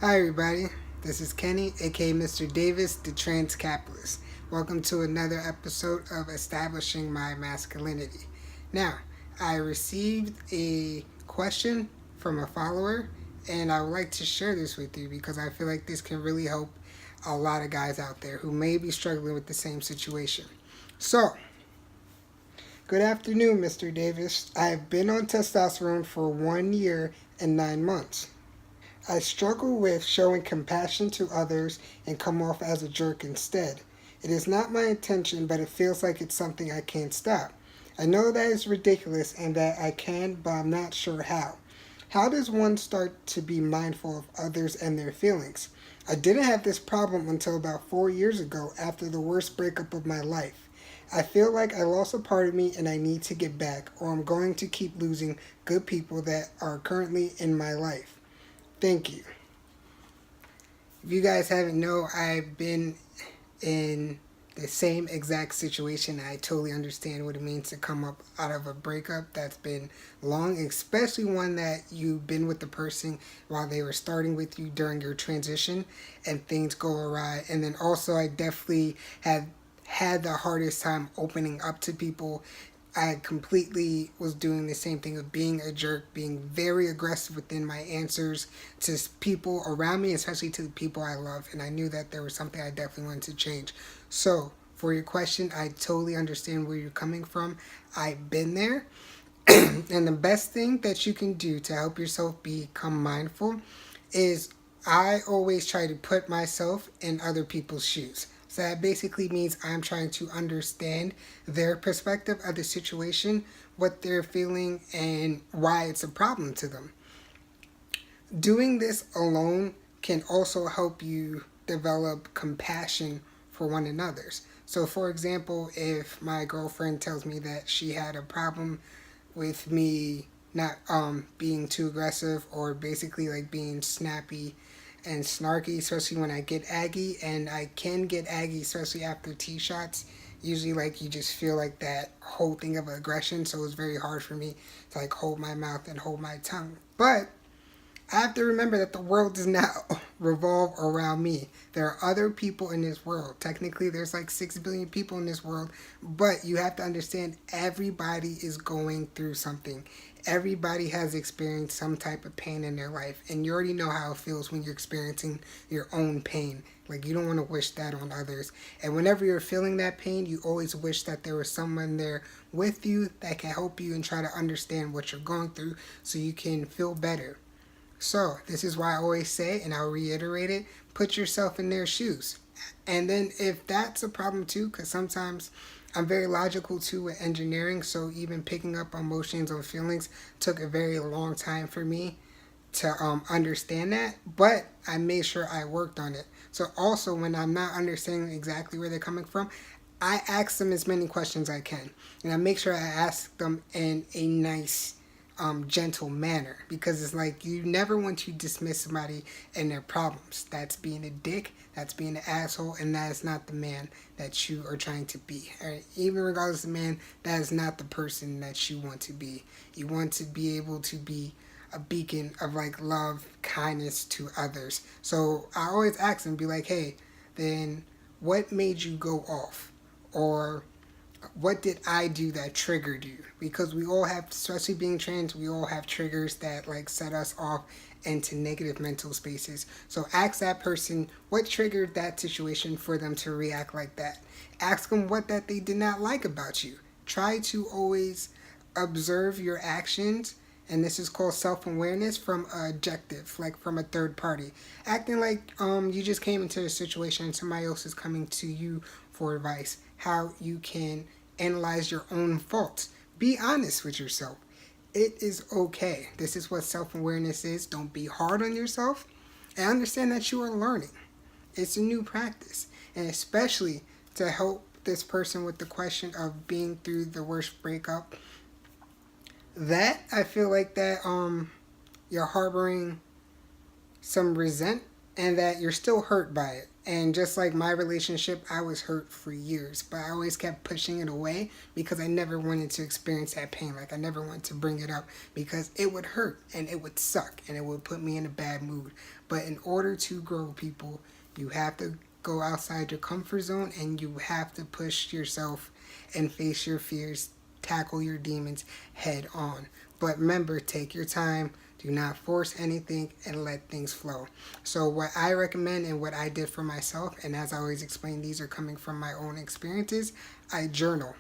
Hi, everybody. This is Kenny, aka Mr. Davis, the Trans Capitalist. Welcome to another episode of Establishing My Masculinity. Now, I received a question from a follower, and I would like to share this with you because I feel like this can really help a lot of guys out there who may be struggling with the same situation. So, good afternoon, Mr. Davis. I've been on testosterone for 1 year and 9 months. I struggle with showing compassion to others and come off as a jerk instead. It is not my intention, but it feels like it's something I can't stop. I know that is ridiculous and that I can, but I'm not sure how. How does one start to be mindful of others and their feelings? I didn't have this problem until about 4 years ago after the worst breakup of my life. I feel like I lost a part of me and I need to get back, or I'm going to keep losing good people that are currently in my life. Thank you. If you guys haven't know, I've been in the same exact situation. I totally understand what it means to come up out of a breakup that's been long, especially one that you've been with the person while they were starting with you during your transition and things go awry. And then also I definitely have had the hardest time opening up to people. I completely was doing the same thing of being a jerk, being very aggressive within my answers to people around me, especially to the people I love. And I knew that there was something I definitely wanted to change. So, for your question, I totally understand where you're coming from. I've been there. And the best thing that you can do to help yourself become mindful is I always try to put myself in other people's shoes. So that basically means I'm trying to understand their perspective of the situation, what they're feeling, and why it's a problem to them. Doing this alone can also help you develop compassion for one another's. So, for example, if my girlfriend tells me that she had a problem with me not being too aggressive or basically like being snappy and snarky, especially when I get aggy, and I can get aggy, especially after tee shots. Usually, like you just feel like that whole thing of aggression, so it's very hard for me to like hold my mouth and hold my tongue. But I have to remember that the world does not revolve around me. There are other people in this world. Technically, there's like 6 billion people in this world, but you have to understand everybody is going through something. Everybody has experienced some type of pain in their life, and you already know how it feels when you're experiencing your own pain. Like, you don't want to wish that on others. And whenever you're feeling that pain, you always wish that there was someone there with you that can help you and try to understand what you're going through so you can feel better. So, this is why I always say, and I'll reiterate it, put yourself in their shoes. And then, if that's a problem too, because sometimes I'm very logical too with engineering, so even picking up on emotions or feelings took a very long time for me to understand that, but I made sure I worked on it. So, also, when I'm not understanding exactly where they're coming from, I ask them as many questions as I can. And I make sure I ask them in a nice, gentle manner, because it's like you never want to dismiss somebody and their problems. That's being a dick, that's being an asshole, and that is not the man that you are trying to be. Or even regardless of the man, that is not the person that you want to be. You want to be able to be a beacon of like love, kindness to others. So I always ask them, be like, hey, then what made you go off? Or what did I do that triggered you? Because we all have, especially being trans, we all have triggers that like set us off into negative mental spaces. So ask that person what triggered that situation for them to react like that. Ask them what that they did not like about you. Try to always observe your actions, and this is called self-awareness from objective, like from a third party. Acting like you just came into a situation and somebody else is coming to you for advice. How you can analyze your own faults. Be honest with yourself. It is okay. This is what self-awareness is. Don't be hard on yourself, and understand that you are learning. It's a new practice, and especially to help this person with the question of being through the worst breakup, that I feel like that you're harboring some resent and that you're still hurt by it. And just like my relationship, I was hurt for years, but I always kept pushing it away because I never wanted to experience that pain. Like, I never wanted to bring it up because it would hurt and it would suck and it would put me in a bad mood. But in order to grow, people, you have to go outside your comfort zone and you have to push yourself and face your fears, tackle your demons head on. But remember, take your time. Do not force anything and let things flow. So what I recommend and what I did for myself, and as I always explain, these are coming from my own experiences, I journal.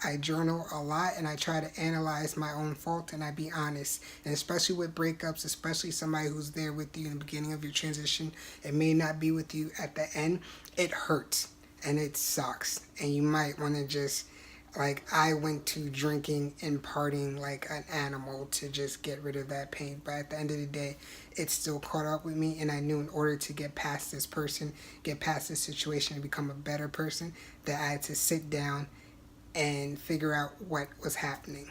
I journal a lot and I try to analyze my own fault and I be honest. And especially with breakups, especially somebody who's there with you in the beginning of your transition, it may not be with you at the end. It hurts and it sucks. And you might want to just, like, I went to drinking and partying like an animal to just get rid of that pain. But at the end of the day, it still caught up with me. And I knew in order to get past this person, get past this situation and become a better person, that I had to sit down and figure out what was happening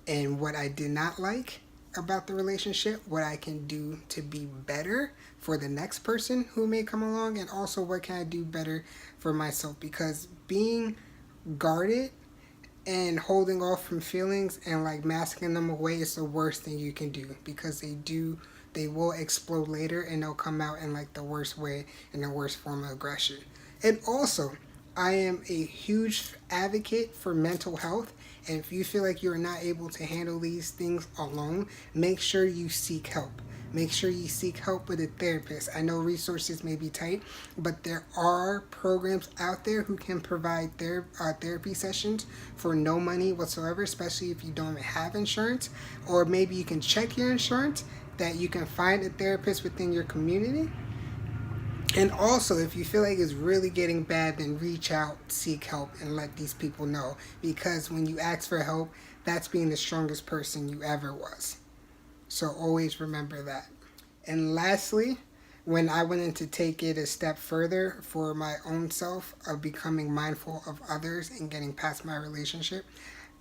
and what I did not like about the relationship, what I can do to be better for the next person who may come along, and also what can I do better for myself. Because being guarded and holding off from feelings and like masking them away is the worst thing you can do, because they will explode later and they'll come out in like the worst way, in the worst form of aggression. And also, I am a huge advocate for mental health, and if you feel like you're not able to handle these things alone, make sure you seek help. Make sure you seek help with a therapist. I know resources may be tight, but there are programs out there who can provide therapy sessions for no money whatsoever, especially if you don't have insurance. Or maybe you can check your insurance, that you can find a therapist within your community. And also, if you feel like it's really getting bad, then reach out, seek help, and let these people know. Because when you ask for help, that's being the strongest person you ever was. So always remember that. And lastly, when I wanted to take it a step further for my own self of becoming mindful of others and getting past my relationship,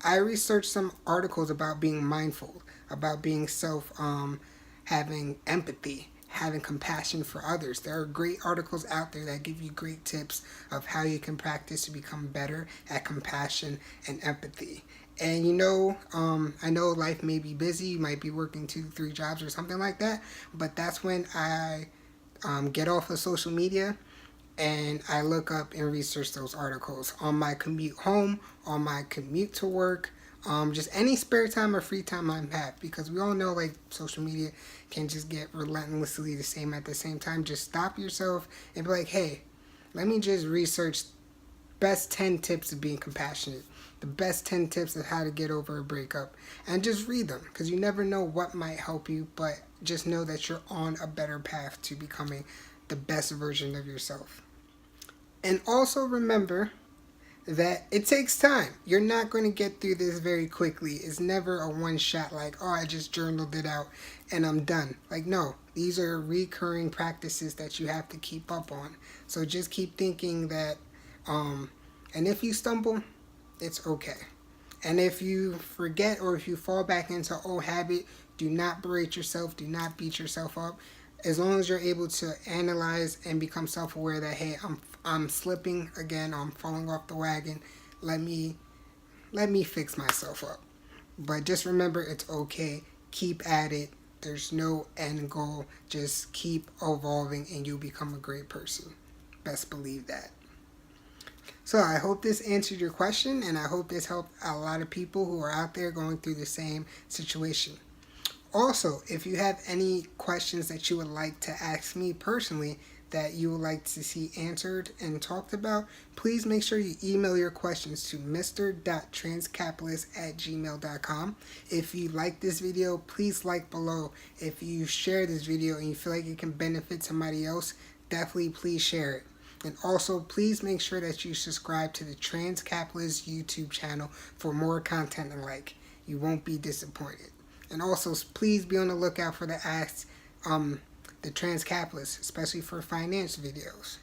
I researched some articles about being mindful, about being having empathy, having compassion for others. There are great articles out there that give you great tips of how you can practice to become better at compassion and empathy. And I know life may be busy. You might be working 2-3 jobs or something like that. But that's when I get off of social media and I look up and research those articles on my commute home, on my commute to work, just any spare time or free time I have. Because we all know, like, social media can just get relentlessly the same at the same time. Just stop yourself and be like, hey, let me just research best 10 tips of being compassionate, the best 10 tips of how to get over a breakup, and just read them, because you never know what might help you, but just know that you're on a better path to becoming the best version of yourself. And also remember that it takes time. You're not going to get through this very quickly. It's never a one shot, like, oh, I just journaled it out and I'm done. Like, no, these are recurring practices that you have to keep up on. So just keep thinking that, and if you stumble, it's okay. And if you forget or if you fall back into old habit, do not berate yourself, do not beat yourself up. As long as you're able to analyze and become self-aware that, hey, I'm slipping again, I'm falling off the wagon, let me fix myself up. But just remember, it's okay. Keep at it. There's no end goal. Just keep evolving and you'll become a great person. Best believe that. So I hope this answered your question, and I hope this helped a lot of people who are out there going through the same situation. Also, if you have any questions that you would like to ask me personally that you would like to see answered and talked about, please make sure you email your questions to mr.transcapitalist@gmail.com. If you like this video, please like below. If you share this video and you feel like it can benefit somebody else, definitely please share it. And also, please make sure that you subscribe to the Trans Capitalist YouTube channel for more content and like. You won't be disappointed. And also, please be on the lookout for the Trans Capitalist, especially for finance videos.